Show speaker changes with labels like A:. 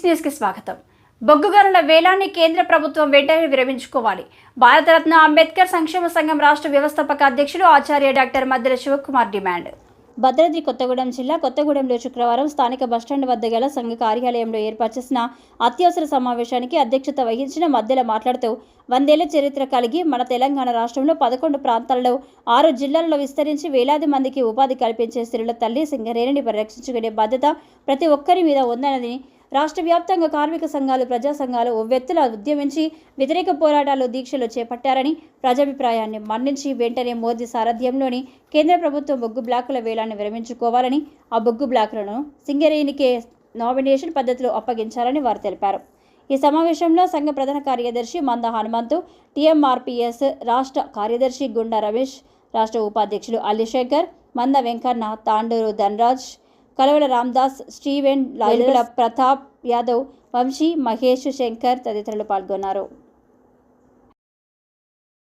A: News కి స్వాగతం. బొగ్గు గనుల వేలాన్ని కేంద్ర ప్రభుత్వం వెంటనే విరమించుకోవాలి. భారతరత్న అంబేద్కర్ సంక్షేమ సంఘం రాష్ట్ర వ్యవస్థాపక అధ్యక్షులు ఆచార్య డాక్టర్ మద్దెల శివకుమార్ డిమాండ్. భద్రాద్రి కొత్తగూడెం జిల్లా కొత్తగూడెంలో శుక్రవారం స్థానిక బస్టాండ్ వద్ద గల సంఘ కార్యాలయంలో ఏర్పాటు చేసిన అత్యవసర సమావేశానికి అధ్యక్షత వహించిన మద్దెల మాట్లాడుతూ 100 ఏళ్ల చరిత్ర కలిగి మన తెలంగాణ రాష్ట్రంలో 11 ప్రాంతాలలో 6 జిల్లాలలో విస్తరించి వేలాది మందికి ఉపాధి కల్పించే సిరుల తల్లి సింగరేణిని పరిరక్షించుకునే బాధ్యత ప్రతి ఒక్కరి మీద ఉందన్నది రాష్ట్ర వ్యాప్తంగా కార్మిక సంఘాలు ప్రజా సంఘాలు ఉవ్వెత్తున ఉద్యమించి వ్యతిరేక పోరాటాలు దీక్షలు చేపట్టారని ప్రజాభిప్రాయాన్ని మన్నించి వెంటనే మోదీ సారథ్యంలోని కేంద్ర ప్రభుత్వం బొగ్గు బ్లాకుల వేలాన్ని విరమించుకోవాలని ఆ బొగ్గు బ్లాకులను సింగరేణికే నామినేషన్ పద్ధతిలో అప్పగించాలని వారు తెలిపారు. ఈ సమావేశంలో సంఘ ప్రధాన కార్యదర్శి మంద హనుమంతు, టీఎంఆర్పీఎస్ రాష్ట్ర కార్యదర్శి గుండా రమేష్, రాష్ట్ర ఉపాధ్యక్షులు అల్లిశంకర్, మంద వెంకన్న, తాండూరు ధనరాజ్, కలవల రామ్దాస్, స్టీవెన్, లాయల ప్రతాప్ యాదవ్, వంశీ, మహేష్, శంకర్ తదితరులు పాల్గొన్నారు.